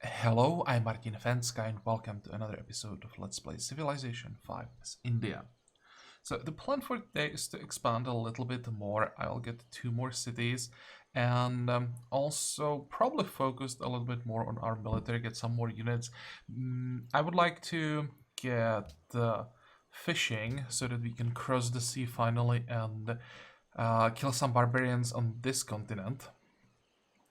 Hello, I'm Martin Fencka and welcome to another episode of Let's Play Civilization 5 as India. So the plan for today is to expand a little bit more. I'll get 2 more cities and also probably focus a little bit more on our military, get some more units. I would like to get fishing so that we can cross the sea finally and kill some barbarians on this continent.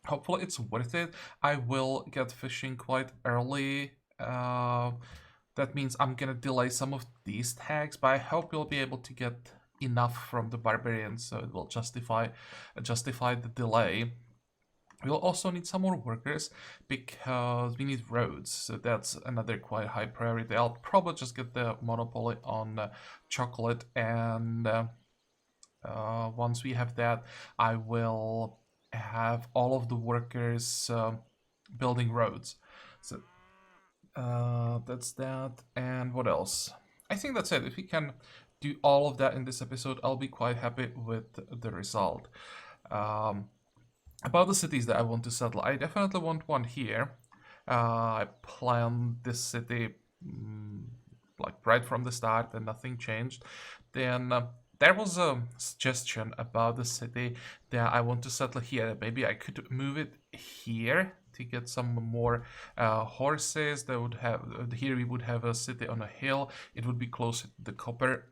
Hopefully it's worth it. I will get fishing quite early. That means I'm gonna delay some of these tags, but I hope we'll be able to get enough from the barbarians so it will justify the delay. We'll also need some more workers because we need roads, so that's another quite high priority. I'll probably just get the monopoly on chocolate, and once we have that, I will have all of the workers building roads. So that's that. And what else? I think that's it. If we can do all of that in this episode, I'll be quite happy with the result. About the cities that I want to settle, I definitely want one here. I planned this city like right from the start and nothing changed. Then there was a suggestion about the city that I want to settle here. Maybe I could move it here to get some more horses. That would have here we would have a city on a hill. It would be closer to the copper.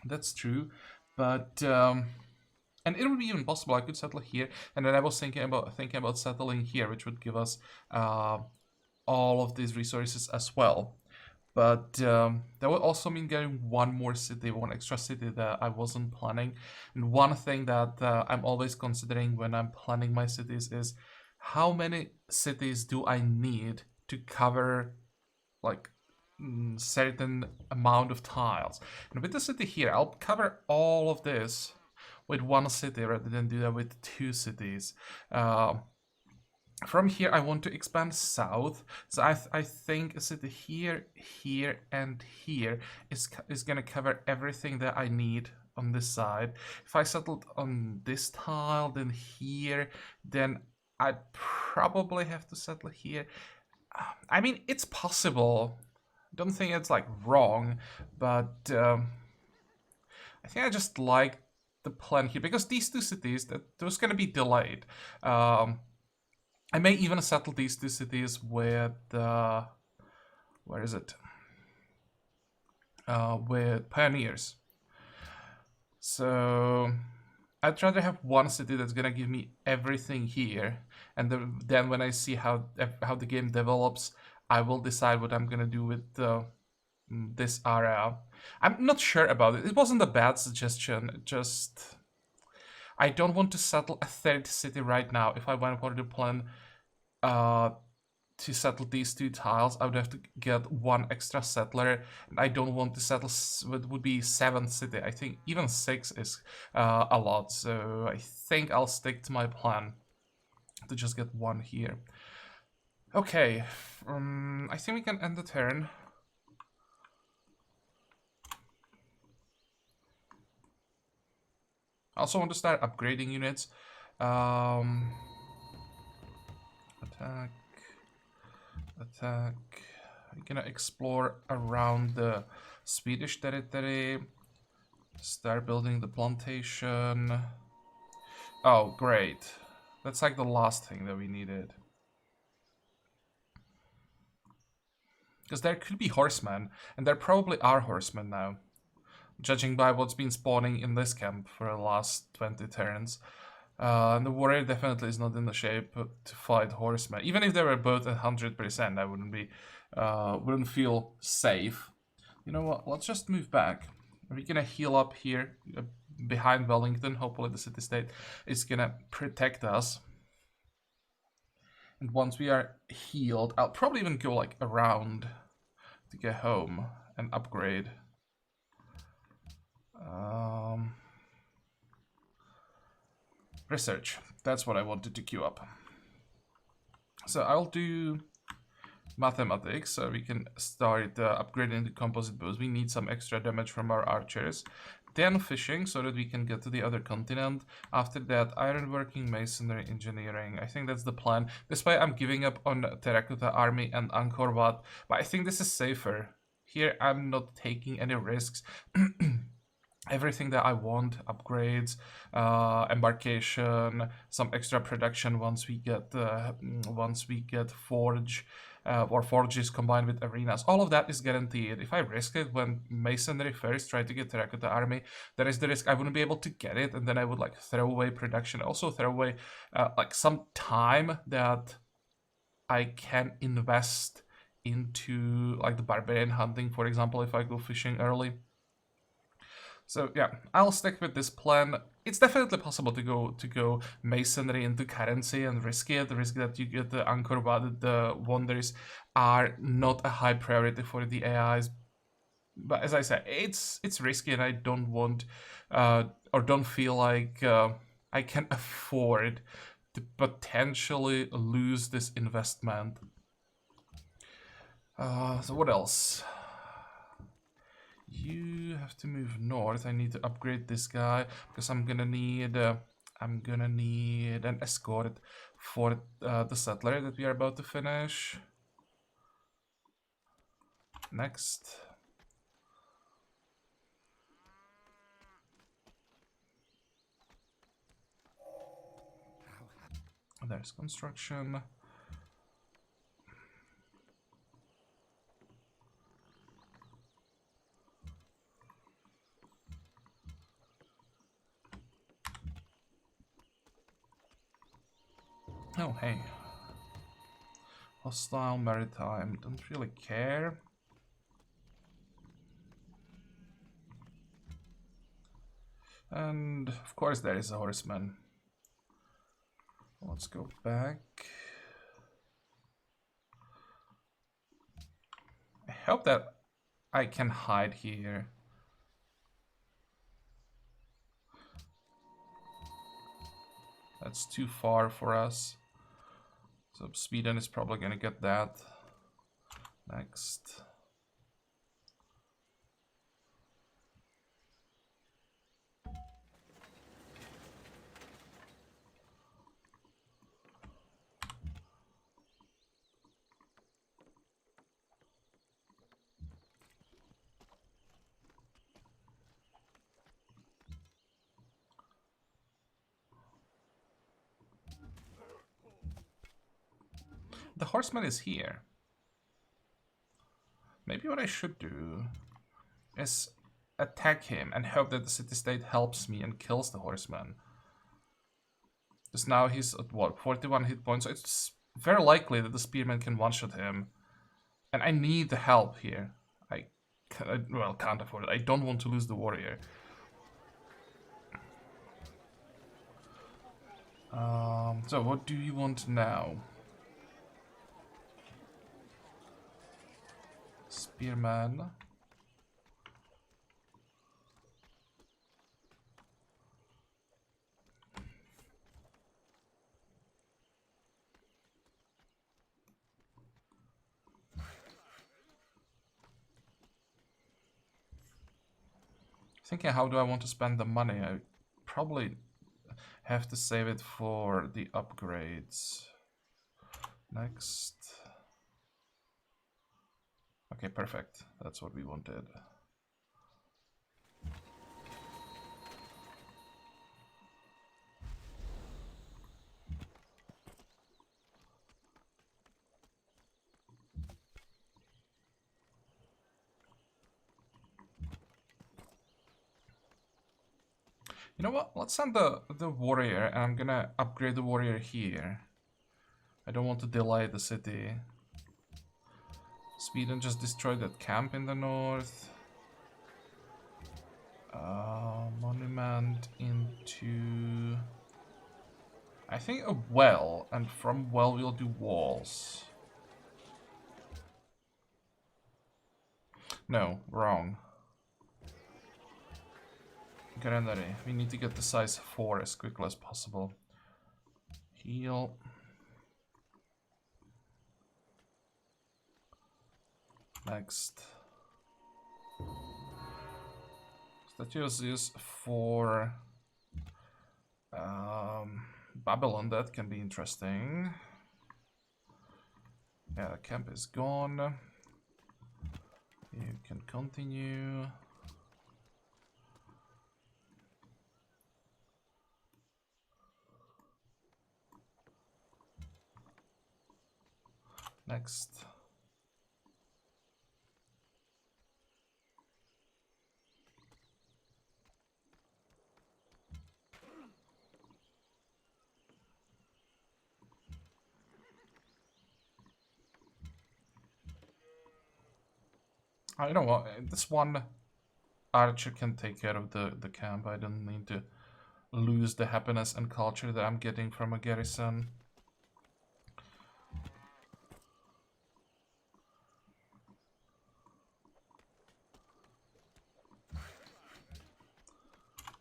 That's true, but and it would be even possible I could settle here. And then I was thinking about settling here, which would give us all of these resources as well. But that would also mean getting one more city, one extra city that I wasn't planning. And one thing that I'm always considering when I'm planning my cities is how many cities do I need to cover like certain amount of tiles. And with the city here, I'll cover all of this with one city rather than do that with 2 cities. From here, I want to expand south, so I think a city here, here, and here is gonna cover everything that I need on this side. If I settled on this tile, then here, then I'd probably have to settle here. I mean, it's possible. Don't think it's like wrong, but I think I just like the plan here because these 2 cities that those gonna be delayed. I may even settle these 2 cities with where is it? With pioneers. So I'd rather have one city that's gonna give me everything here, and then when I see how the game develops, I will decide what I'm gonna do with this area. I'm not sure about it. It wasn't a bad suggestion. Just I don't want to settle a third city right now. If I wanted to plan to settle these 2 tiles, I would have to get one extra settler, and I don't want to settle what would be 7th city. I think even 6 is a lot, so I think I'll stick to my plan to just get one here. Okay, I think we can end the turn. I also want to start upgrading units. Attack. I'm gonna explore around the Swedish territory. Start building the plantation. Oh, great. That's like the last thing that we needed. Because there could be horsemen, and there probably are horsemen now. Judging by what's been spawning in this camp for the last 20 turns. And the warrior definitely is not in the shape to fight horsemen. Even if they were both at 100%, I wouldn't feel safe. You know what? Let's just move back. We're gonna heal up here behind Wellington. Hopefully, the city-state is gonna protect us. And once we are healed, I'll probably even go like around to get home and upgrade. Research. That's what I wanted to queue up. So I'll do mathematics, so we can start upgrading the composite bows. We need some extra damage from our archers. Then fishing, so that we can get to the other continent. After that, ironworking, masonry, engineering. I think that's the plan. This way I'm giving up on Terracotta Army and Angkor Wat, but I think this is safer. Here I'm not taking any risks. Everything that I want, upgrades, embarkation, some extra production once we get forge, or forges combined with arenas. All of that is guaranteed. If I risk it when masonry first try to get Terracotta Army, there is the risk I wouldn't be able to get it, and then I would like throw away production. Also throw away like some time that I can invest into like the barbarian hunting, for example, if I go fishing early. So yeah, I'll stick with this plan. It's definitely possible to go masonry into currency and risk it. The risk that you get the Angkor Wat, the wonders are not a high priority for the AIs. But as I said, it's risky, and I don't want or don't feel like I can afford to potentially lose this investment. So what else? You have to move north. I need to upgrade this guy because I'm gonna need an escort for the settler that we are about to finish. Next. There's construction. Oh, hey. Hostile maritime. Don't really care. And of course there is a horseman. Let's go back. I hope that I can hide here. That's too far for us. So Sweden is probably gonna get that. Next. The horseman is here. Maybe what I should do is attack him and hope that the city-state helps me and kills the horseman. Because now he's at what, 41 hit points, so it's very likely that the spearman can one-shot him. And I need the help here. I can't afford it. I don't want to lose the warrior. So what do you want now? Spearman. Thinking how do I want to spend the money? I probably have to save it for the upgrades. Next. Okay, perfect. That's what we wanted. You know what? Let's send the warrior, and I'm gonna upgrade the warrior here. I don't want to delay the city. Sweden just destroyed that camp in the north. Monument into... I think a well, and from well we'll do walls. No, wrong. Granary. We need to get the size 4 as quickly as possible. Heal. Next. Statues is for Babylon. That can be interesting. Yeah, the camp is gone. You can continue. Next. I know what, this one archer can take care of the camp. I don't need to lose the happiness and culture that I'm getting from a garrison.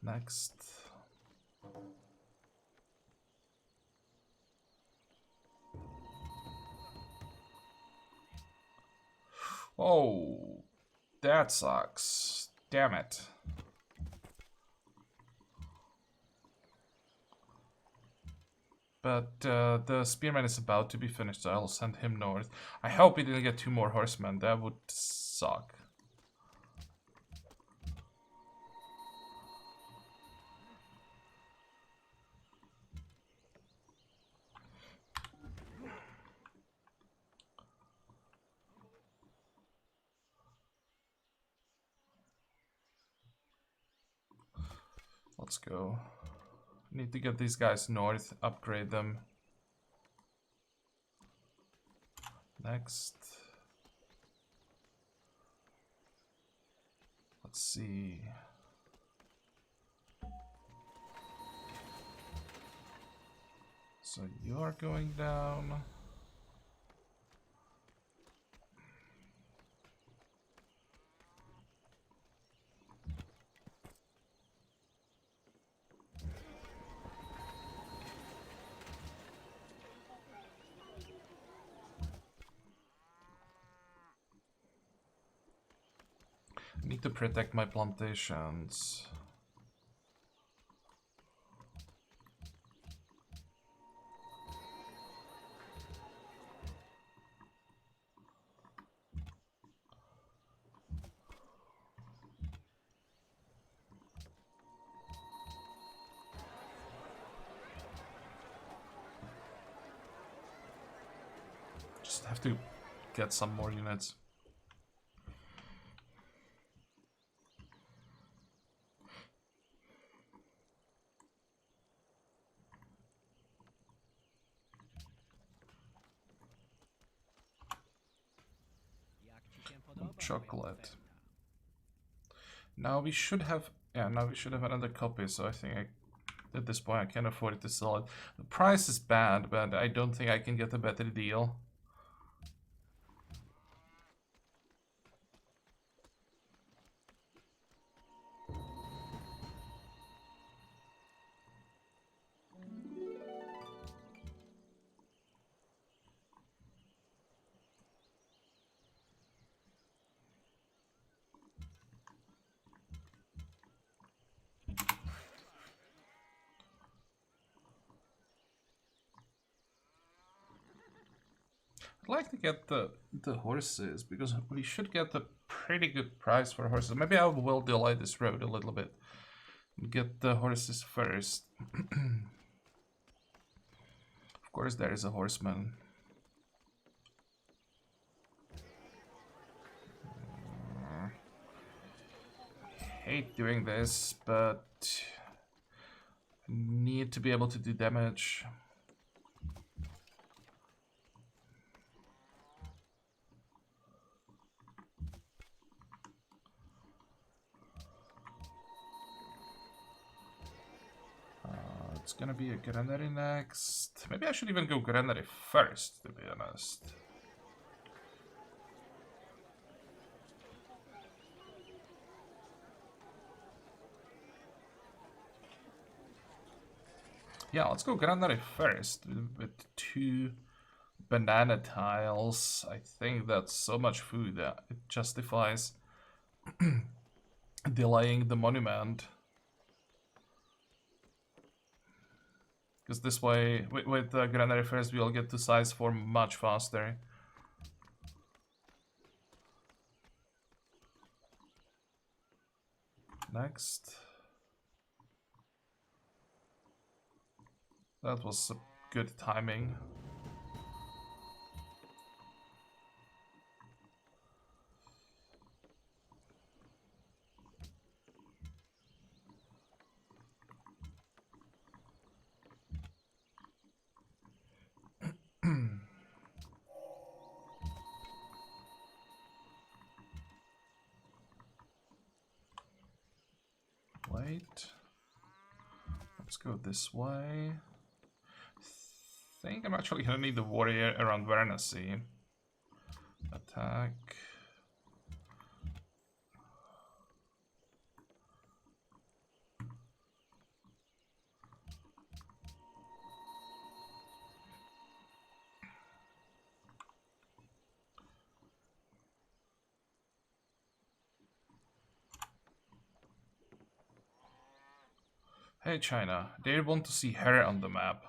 Next. Oh, that sucks. Damn it. But the spearman is about to be finished, so I'll send him north. I hope he didn't get 2 more horsemen. That would suck. Let's go. Need to get these guys north, upgrade them. Next. Let's see. So you're going down. I need to protect my plantations. Just have to get some more units. Chocolate. Now we should have, yeah, now we should have another copy, so I think at this point I can afford to sell it. The price is bad, but I don't think I can get a better deal. I'd like to get the horses, because we should get a pretty good price for horses. Maybe I will delay this road a little bit. Get the horses first. Of course there is a horseman. Hate doing this, but need to be able to do damage. It's gonna be a granary next. Maybe I should even go granary first, to be honest. Yeah, let's go granary first with 2 banana tiles. I think that's so much food that it justifies delaying the monument. Because this way, with the granary first, we'll get to size 4 much faster. Next. That was good timing. Wait. Let's go this way. I think I'm actually gonna need the warrior around Varanasi. Attack. Hey China, they want to see her on the map.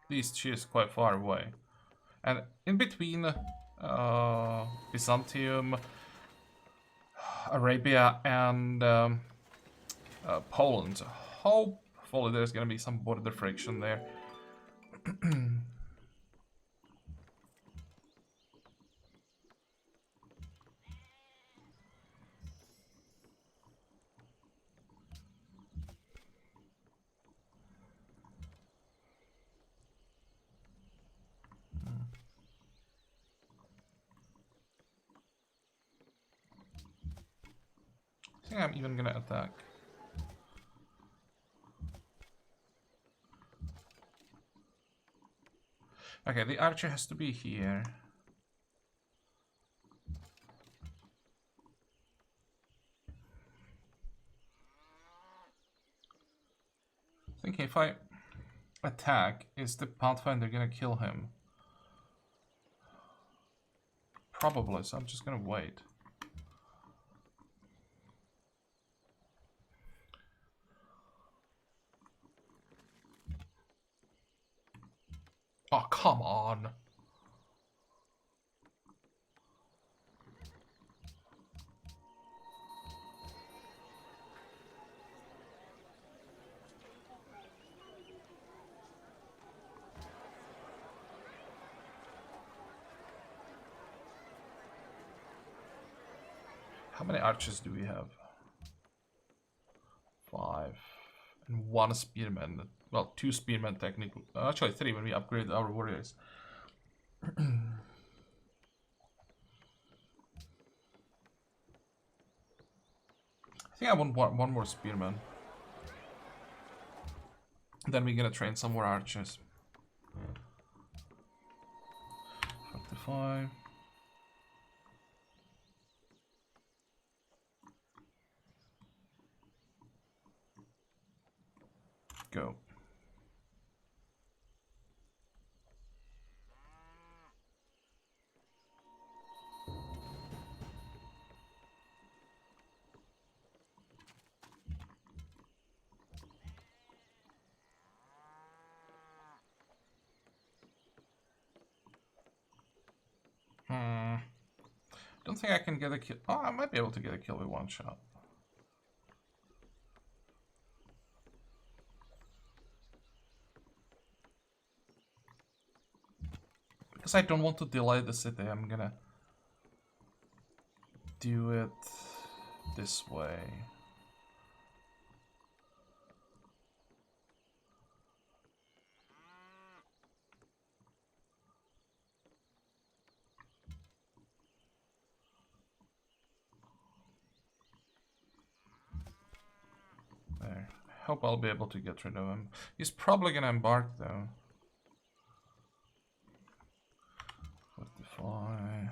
At least she is quite far away. And in between Byzantium, Arabia, and Poland, hopefully there's gonna be some border friction there. I think I'm even gonna attack. Okay, the archer has to be here. Thinking if I attack, is the Pathfinder gonna kill him? Probably, so I'm just gonna wait. Oh, come on. How many archers do we have? 5. And 1 spearman. Well, 2 spearmen technically. Actually 3 when we upgrade our warriors. I think I want one more spearman. Then we're gonna train some more archers. 45. Go. Don't think I can get a kill. Oh, I might be able to get a kill with 1 shot. Because I don't want to delay the city, I'm gonna do it this way. There. I hope I'll be able to get rid of him. He's probably gonna embark though. 45.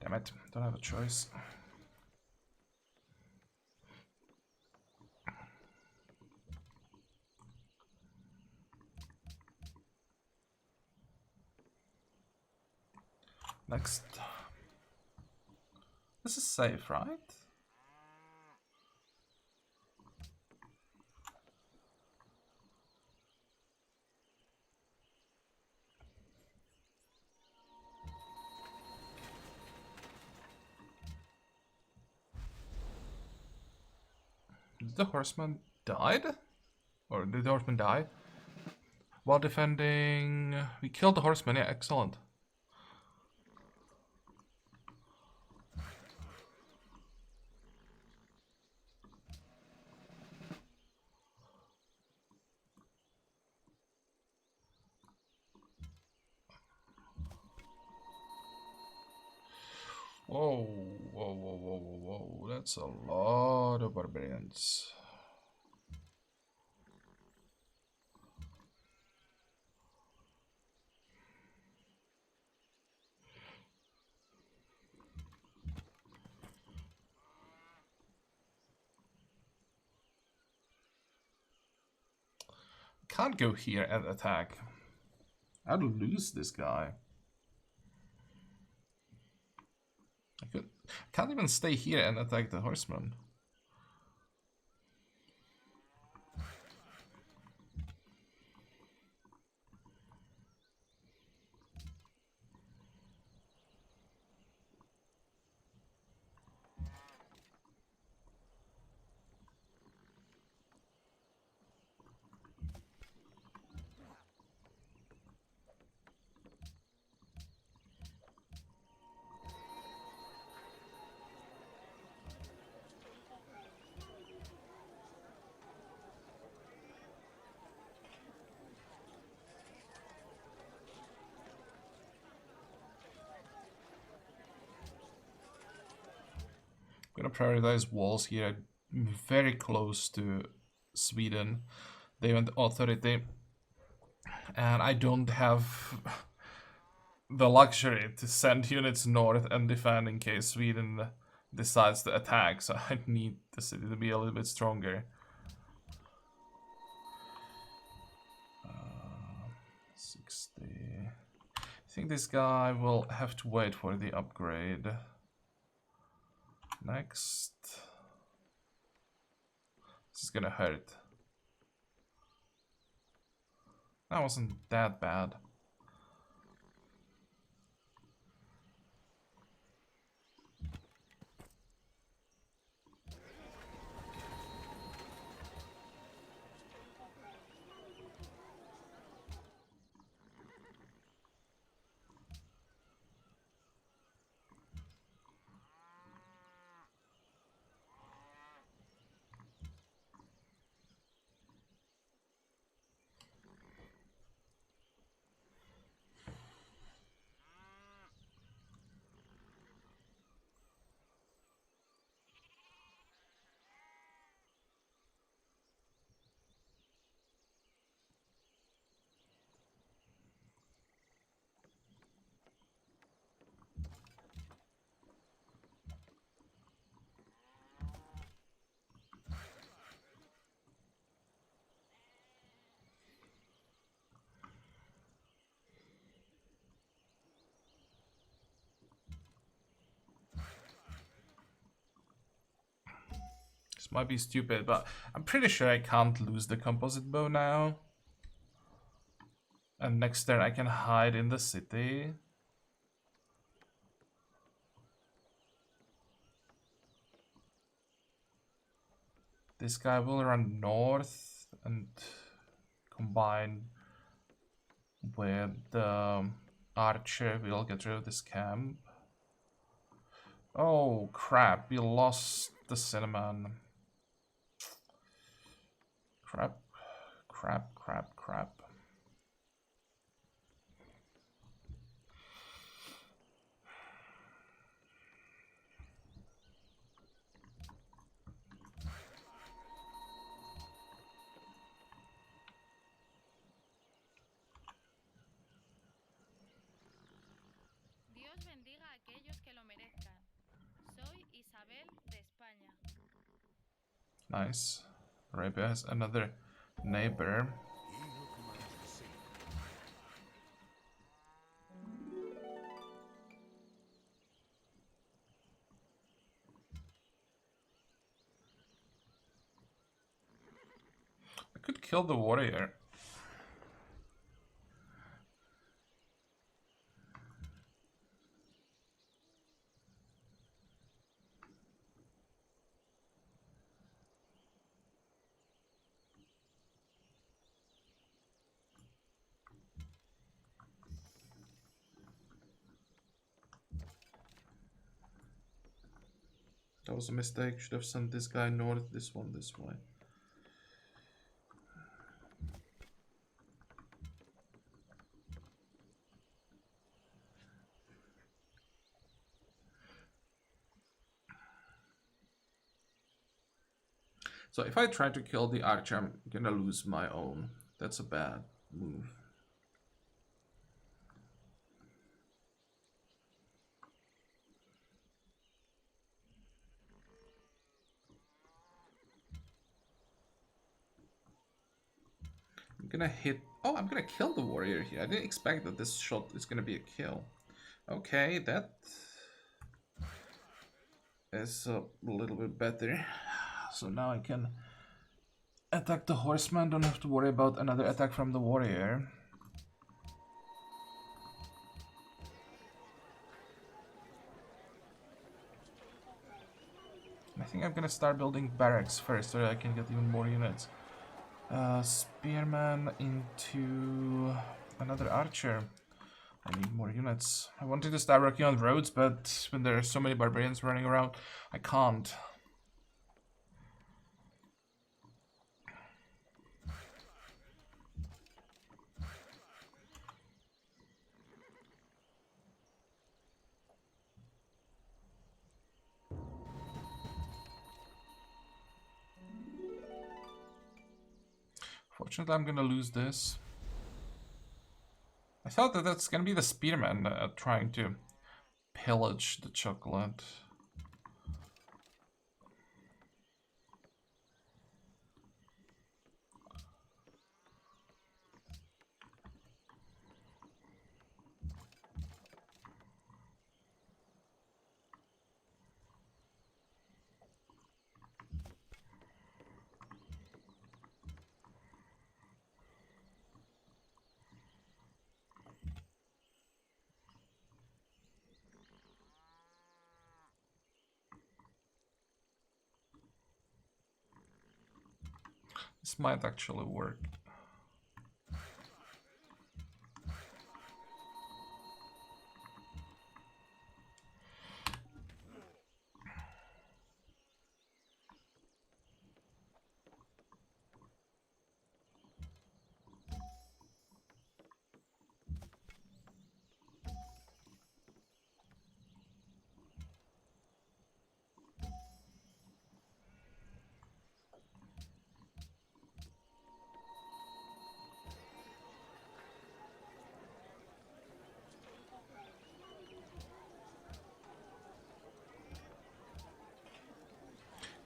Damn it, don't have a choice. Next. This is safe, right? Did the horseman died? Or did the horseman die? While defending... We killed the horseman, yeah, excellent. Whoa, whoa, whoa, whoa, whoa, whoa, that's a lot of barbarians. Can't go here and attack. I'd lose this guy. Can't even stay here and attack the horseman. I'm gonna prioritize walls here. I'm very close to Sweden. They want authority. And I don't have the luxury to send units north and defend in case Sweden decides to attack. So I need the city to be a little bit stronger. 60. I think this guy will have to wait for the upgrade. Next. This is gonna hurt. That wasn't that bad. This might be stupid, but I'm pretty sure I can't lose the composite bow now. And next turn I can hide in the city. This guy will run north and combine with the archer. We'll get rid of this camp. Oh crap, we lost the cinnamon. Crap, crap, crap, crap. Dios bendiga a aquellos que lo merezcan. Nice. Arabia has another neighbor. I could kill the warrior. That was a mistake. Should have sent this guy north, this one this way. So if I try to kill the archer, I'm gonna lose my own. That's a bad move. I'm gonna hit... Oh, I'm gonna kill the warrior here. I didn't expect that this shot is gonna be a kill. Okay, that is a little bit better. So now I can attack the horseman. Don't have to worry about another attack from the warrior. I think I'm gonna start building barracks first so that I can get even more units. Spearman into another archer. I need more units. I wanted to start working on roads, but when there are so many barbarians running around, I can't. Fortunately, I'm gonna lose this. I thought that that's gonna be the spearman trying to pillage the chocolate. This might actually work.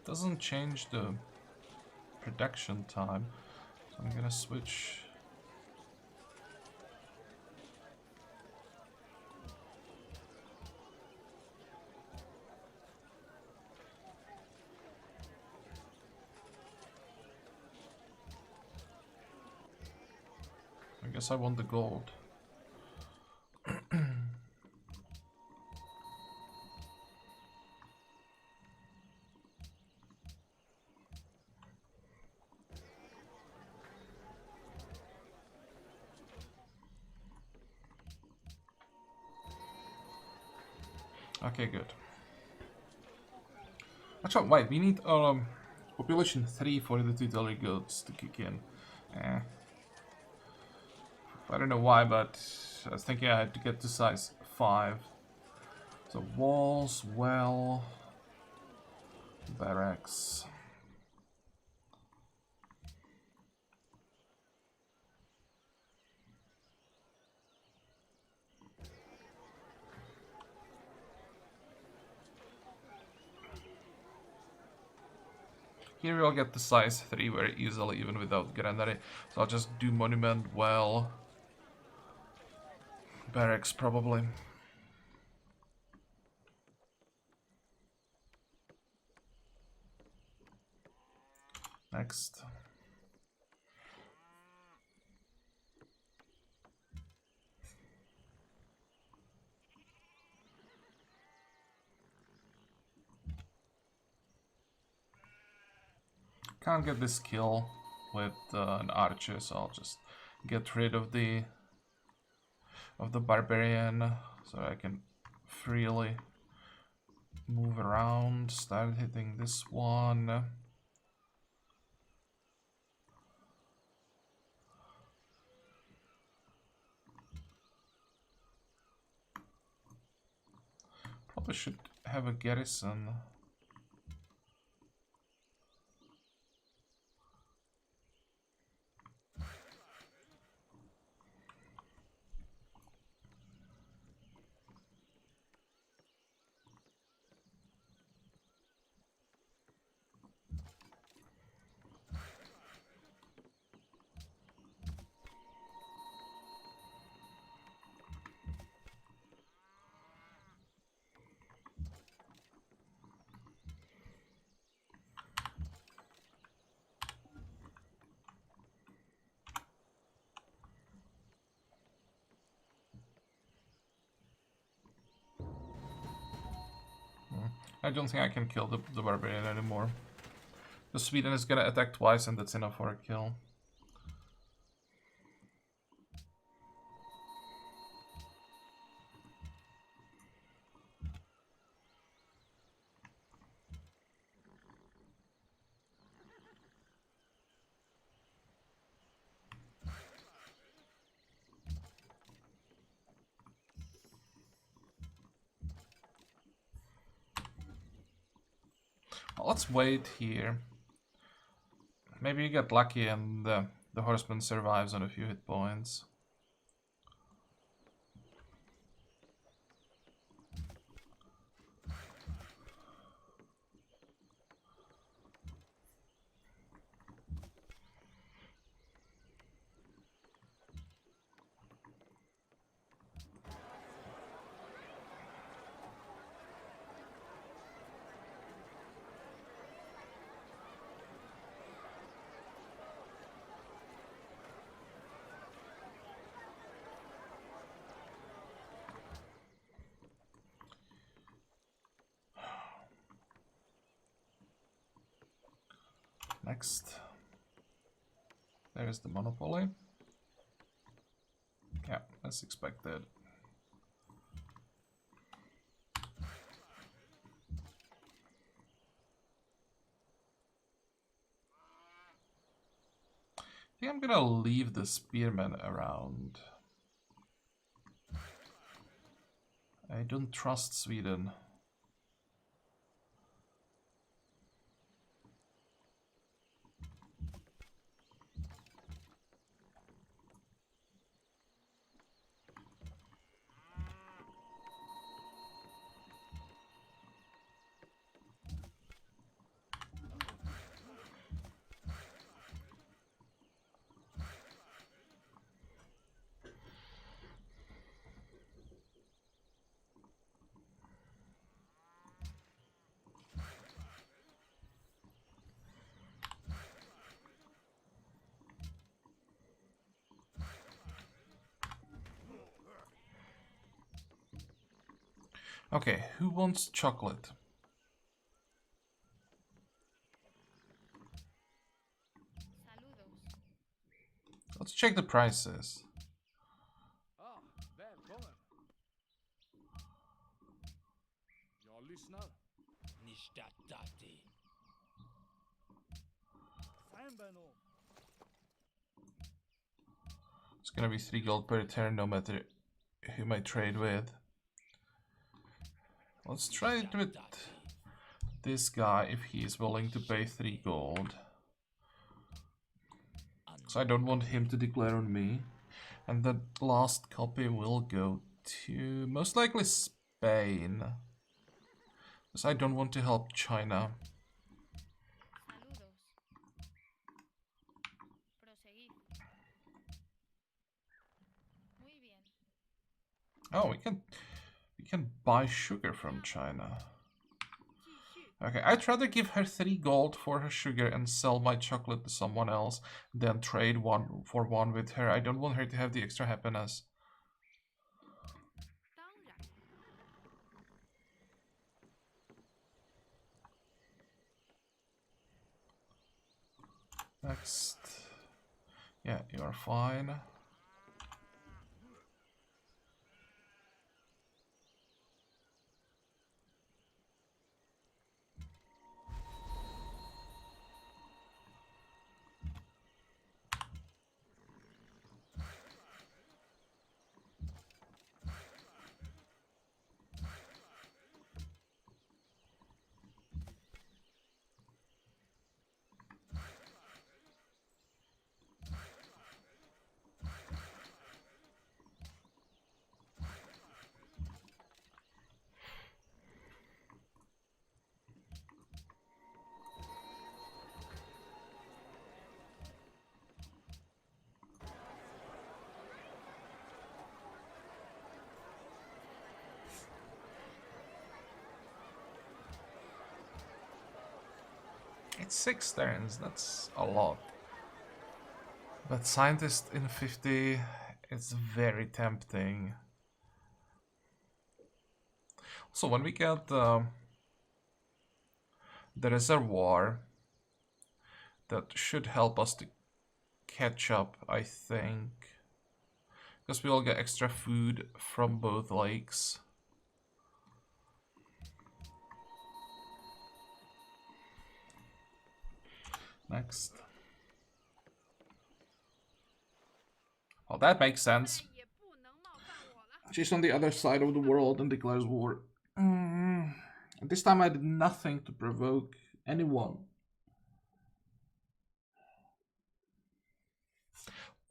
Doesn't change the production time, so I'm gonna switch. I guess I want the gold. Okay, good. Actually, wait, we need population 3 for the tutelary goods to kick in. I don't know why, but I was thinking I had to get to size 5. So walls, well, barracks. Here we'll get the size 3 very easily, even without granary. So I'll just do monument, well, barracks probably. Next. Can't get this kill with an archer, so I'll just get rid of the barbarian so I can freely move around. Start hitting this one. Probably should have a garrison. I don't think I can kill the barbarian anymore. The Sweden is gonna attack twice and that's enough for a kill. Well, let's wait here. Maybe you get lucky and the horseman survives on a few hit points. Next. There's the monopoly. Yeah, as expected. I think I'm gonna leave the spearmen around. I don't trust Sweden. Okay, who wants chocolate? Let's check the prices. Välkommen. Jag lyssnar. Nishtadati. It's gonna be 3 gold per turn no matter whom I trade with. Let's try it with this guy if he is willing to pay 3 gold. So I don't want him to declare on me. And the last copy will go to most likely Spain. Because I don't want to help China. Oh, we can buy sugar from China. Okay, I'd rather give her 3 gold for her sugar and sell my chocolate to someone else than trade 1 for 1 with her. I don't want her to have the extra happiness. Next. Yeah, you are fine. It's 6 turns, that's a lot. But scientist in 50 is very tempting. So when we get the reservoir, that should help us to catch up, I think. Because we will get extra food from both lakes. Next. Well, that makes sense. She's on the other side of the world and declares war. This time I did nothing to provoke anyone.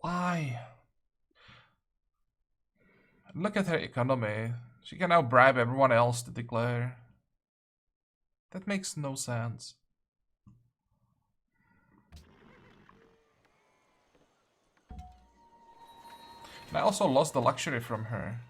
Why? Look at her economy. She can now bribe everyone else to declare. That makes no sense. And I also lost the luxury from her.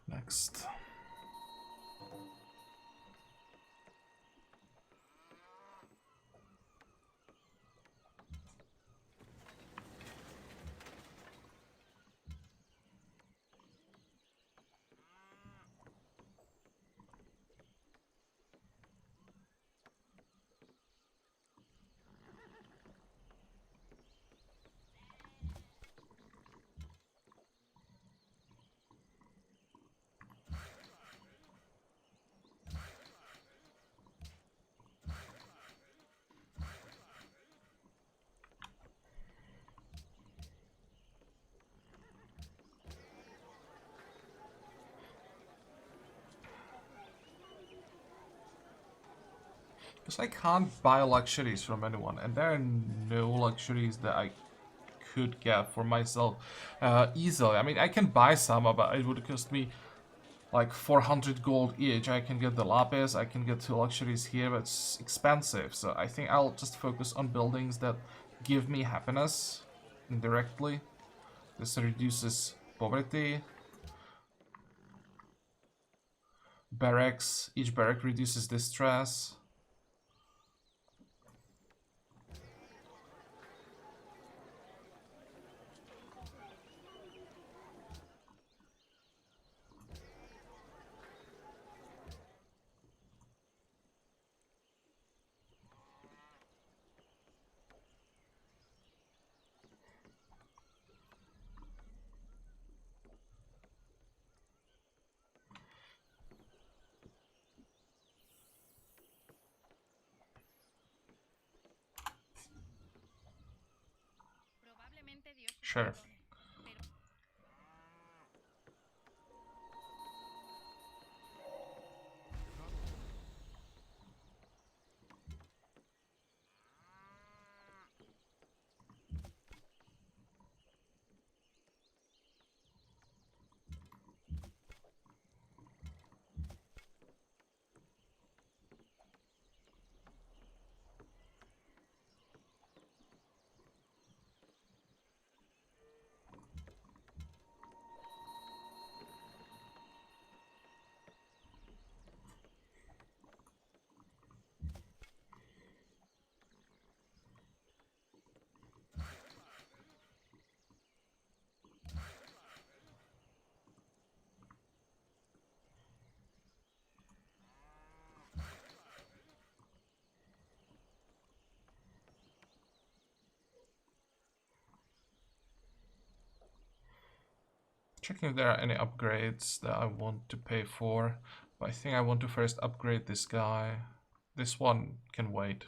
Next. Looks like I can't buy luxuries from anyone, and there are no luxuries that I could get for myself easily. I mean, I can buy some, but it would cost me like 400 gold each. I can get the lapis, I can get 2 luxuries here, but it's expensive. So I think I'll just focus on buildings that give me happiness indirectly. This reduces poverty. Barracks, each barrack reduces distress. Sure. Checking if there are any upgrades that I want to pay for. But I think I want to first upgrade this guy. This one can wait.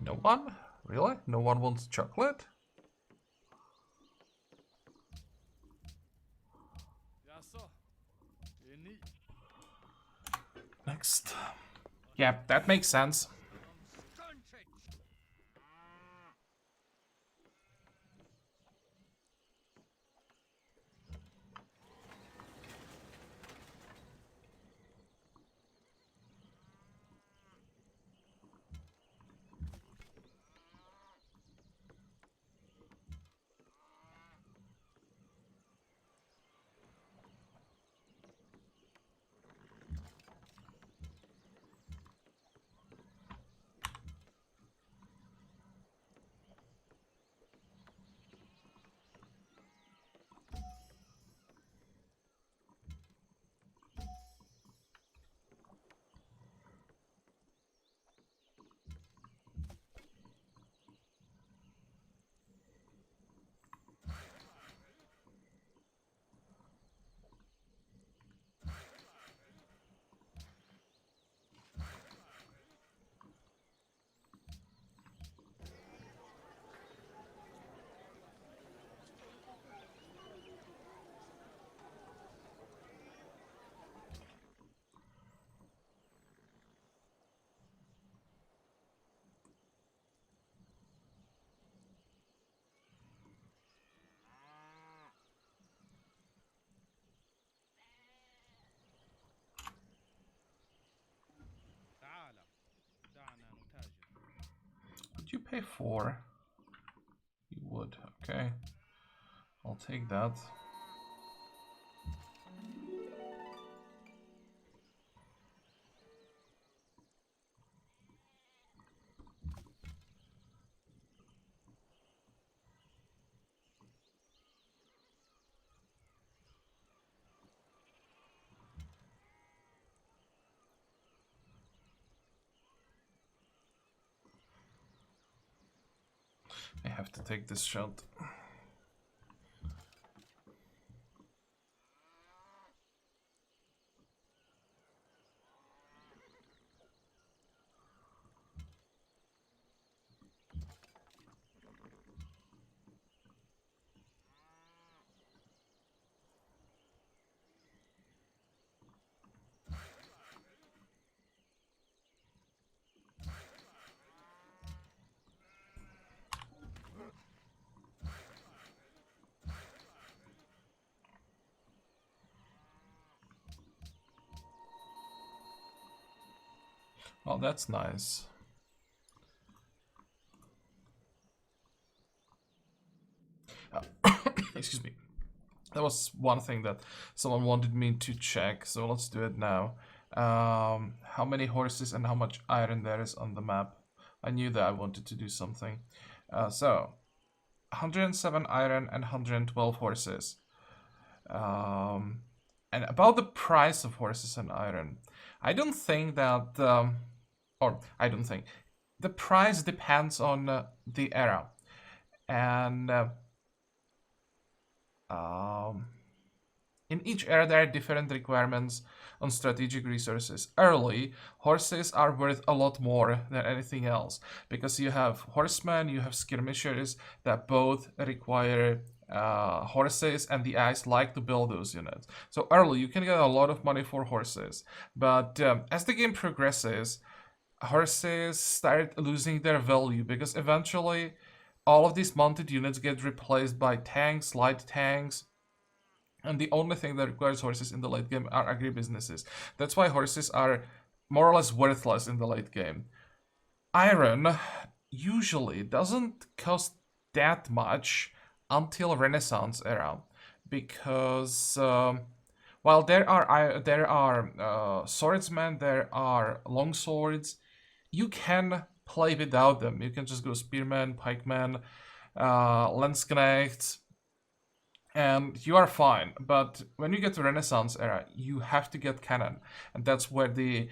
No one? Really? No one wants chocolate? Next. Yeah, that makes sense. Would you pay 4? You would, okay. I'll take that. I have to take this shot. Oh, that's nice. Excuse me. That was one thing that someone wanted me to check, so let's do it now. How many horses and how much iron there is on the map. I knew that I wanted to do something. So, 107 iron and 112 horses. And about the price of horses and iron, I don't think that, or I don't think, the price depends on the era. And in each era, there are different requirements on strategic resources. Early, horses are worth a lot more than anything else because you have horsemen, you have skirmishers that both require horses, and the eyes like to build those units. So early, you can get a lot of money for horses, but as the game progresses, horses start losing their value because eventually all of these mounted units get replaced by tanks, light tanks, and the only thing that requires horses in the late game are agribusinesses. That's why horses are more or less worthless in the late game. Iron usually doesn't cost that much until Renaissance era, because while there are swordsmen, there are long swords, you can play without them. You can just go spearmen, pikemen, Landsknechts, and you are fine. But when you get to Renaissance era, you have to get cannon, and that's where the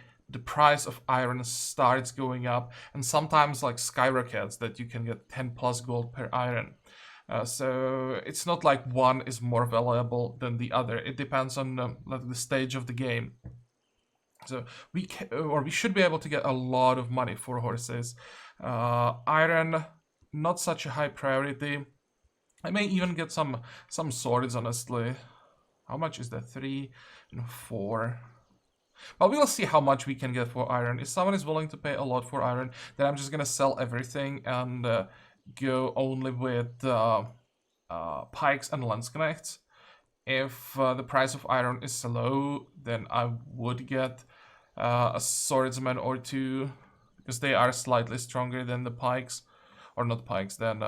price of iron starts going up, and sometimes like skyrockets that you can get 10 plus gold per iron. So it's not like one is more valuable than the other. It depends on like the stage of the game. So we should be able to get a lot of money for horses. Iron, not such a high priority. I may even get some swords, honestly. How much is that? 3 and 4. Well, we'll see how much we can get for iron. If someone is willing to pay a lot for iron, then I'm just gonna sell everything and go only with pikes and Landsknechts. If the price of iron is low, then I would get a swordsman or two, because they are slightly stronger than the pikes, or not pikes, than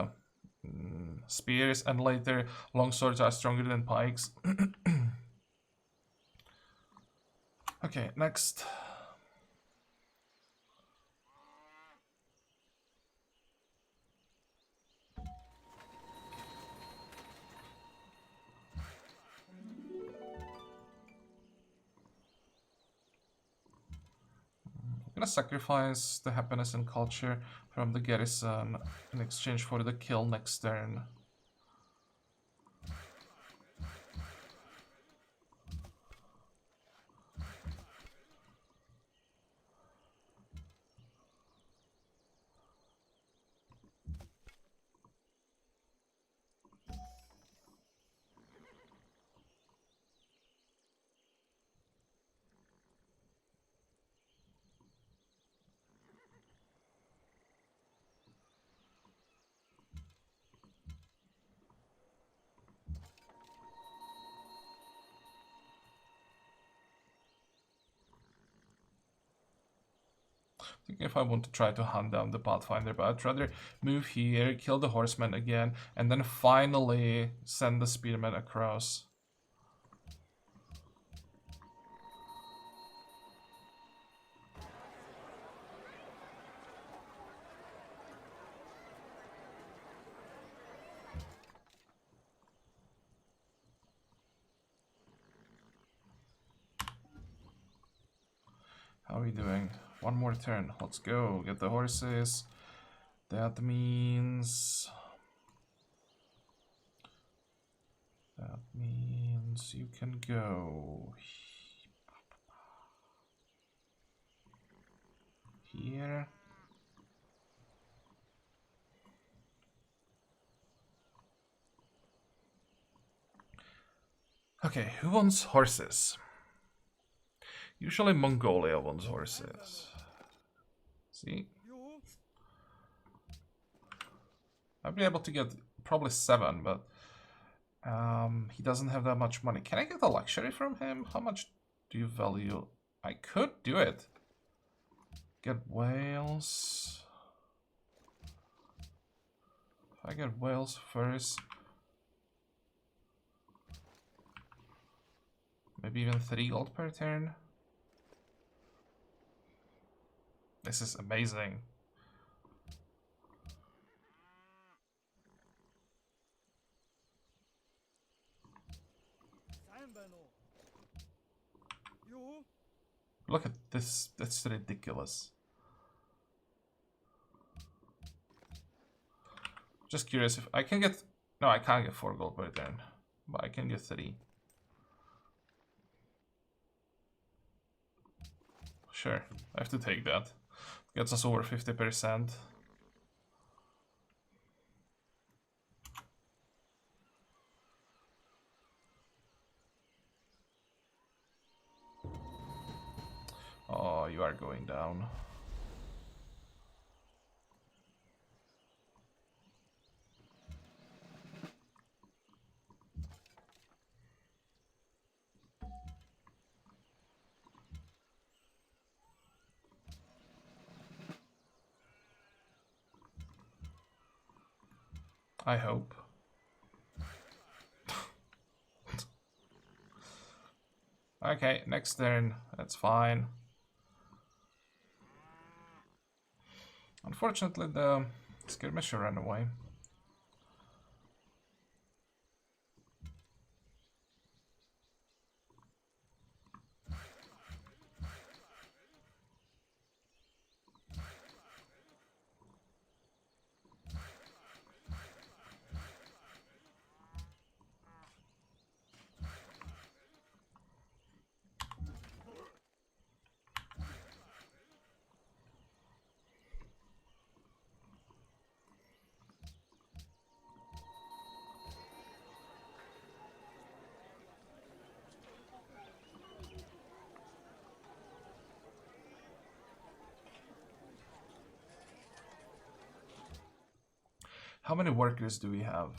spears, and later longswords are stronger than pikes. Okay, next. I'm gonna sacrifice the happiness and culture from the garrison in exchange for the kill next turn. I think if I want to try to hunt down the Pathfinder, but I'd rather move here, kill the horseman again, and then finally send the spearman across. How are we doing? One more turn. Let's go. Get the horses. That means you can go here. Okay, who wants horses? Usually Mongolia wants horses. See? I'll be able to get probably 7, but he doesn't have that much money. Can I get a luxury from him? How much do you value? I could do it. Get whales. If I get whales first, maybe even 3 gold per turn. This is amazing. Look at this, that's ridiculous. Just curious if I can get... No, I can't get 4 gold per turn, but I can get 3. Sure, I have to take that. Gets us over 50%. Oh, you are going down. I hope. Okay, next turn. That's fine. Unfortunately, the skirmisher ran away. How many workers do we have?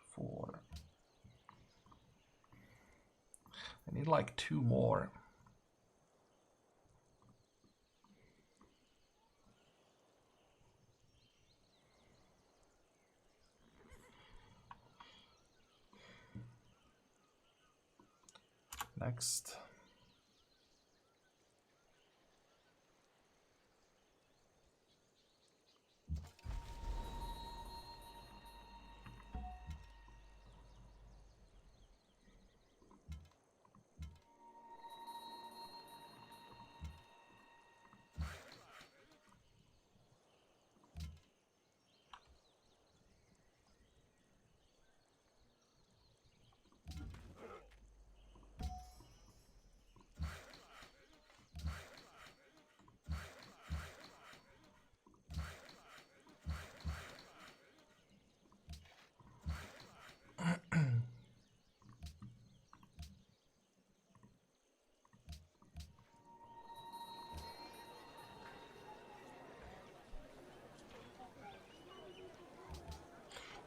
4. I need like 2 more. Next.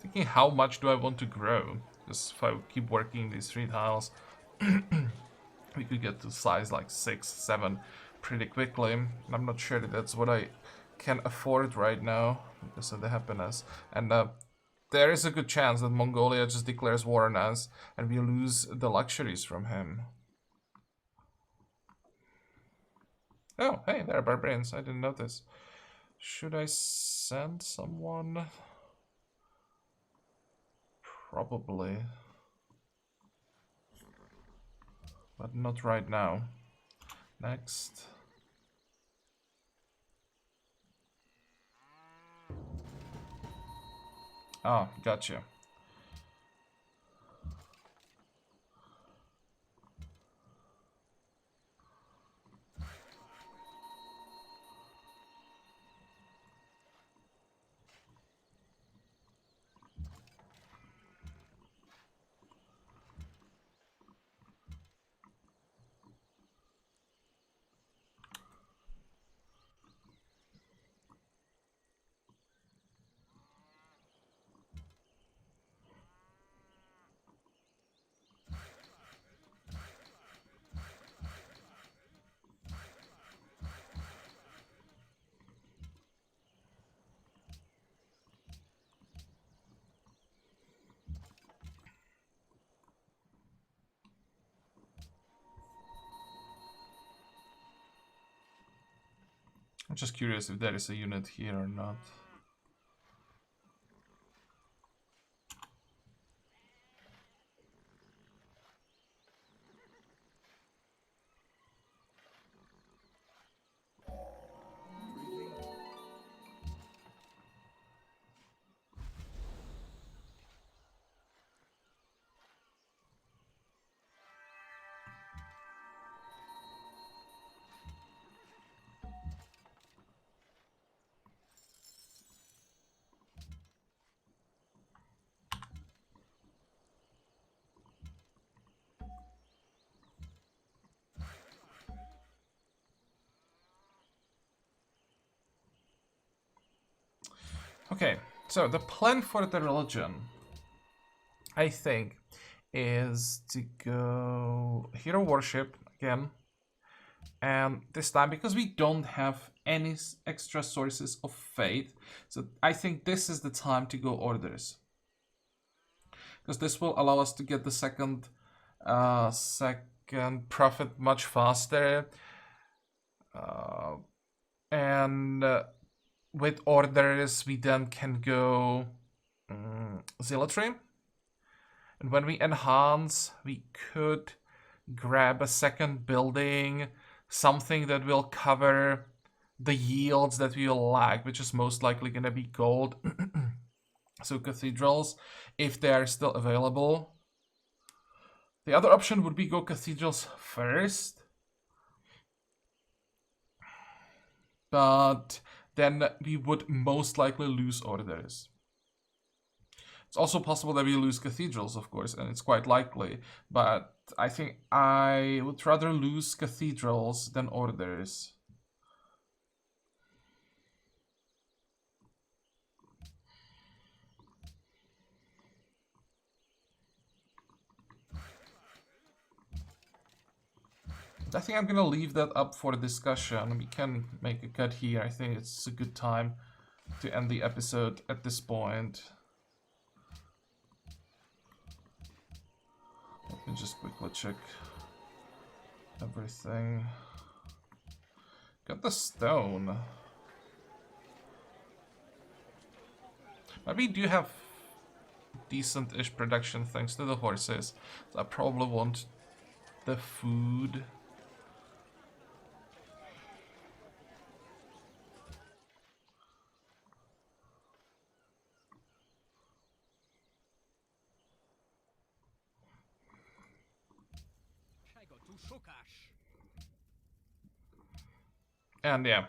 Thinking how much do I want to grow? Because if I keep working these 3 tiles, we could get to size like 6, 7 pretty quickly. And I'm not sure that that's what I can afford right now because of the happiness. And there is a good chance that Mongolia just declares war on us and we lose the luxuries from him. Oh, hey, there are barbarians. I didn't notice. Should I send someone? Probably. But not right now. Next. Oh, gotcha. I'm just curious if there is a unit here or not. Okay, so the plan for the religion, I think, is to go hero worship again. And this time, because we don't have any extra sources of faith, so I think this is the time to go orders. Because this will allow us to get the second prophet much faster. And with orders, we then can go zealotry. And when we enhance, we could grab a second building, something that will cover the yields that we will lack, which is most likely going to be gold. So cathedrals, if they are still available. The other option would be go cathedrals first. But then we would most likely lose orders. It's also possible that we lose cathedrals, of course, and it's quite likely. But I think I would rather lose cathedrals than orders. I think I'm gonna leave that up for discussion. We can make a cut here. I think it's a good time to end the episode at this point. Let me just quickly check everything. Got the stone. But we do have decent-ish production thanks to the horses. So I probably want the food. And yeah.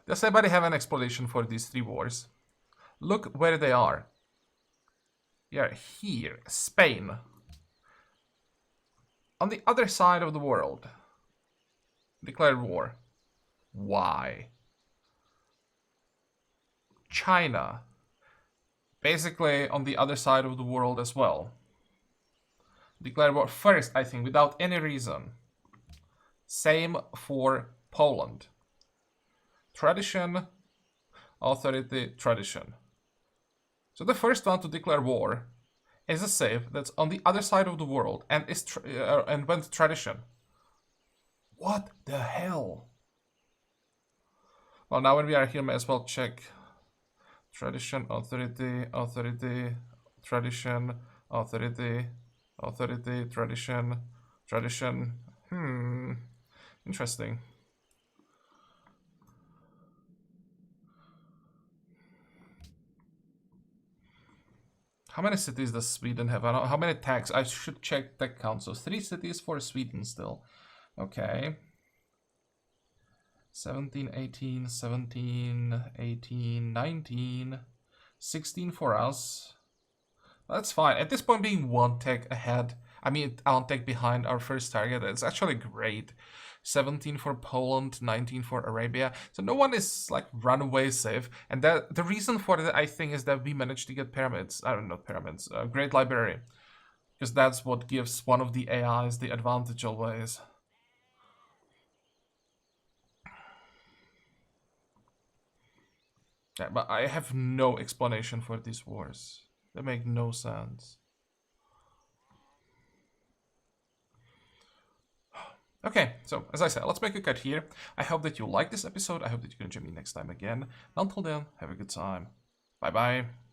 Does anybody have an explanation for these three wars? Look where they are. Yeah, here. Spain. On the other side of the world. Declared war. Why? China. Basically on the other side of the world as well. Declared war first, I think, without any reason. Same for Poland. Tradition, authority, tradition. So the first one to declare war is a save that's on the other side of the world and is and went tradition. What the hell? Well, now when we are here, may as well check tradition, authority, authority, tradition, authority, authority, tradition, tradition. Interesting. How many cities does Sweden have? I don't know. How many tags? I should check tech count. So 3 cities for Sweden still. Okay. 17, 18, 17, 18, 19, 16 for us. That's fine. At this point, being 1 tech ahead, I mean, 1 tech behind our first target, it's actually great. 17 for Poland, 19 for Arabia. So no one is like runaway safe. And that the reason for that, I think, is that we managed to get pyramids. I don't know, pyramids. Great Library. Because that's what gives one of the AIs the advantage always. Yeah, but I have no explanation for these wars. They make no sense. Okay, so as I said, let's make a cut here. I hope that you like this episode. I hope that you're going to join me next time again. Until then, have a good time. Bye bye.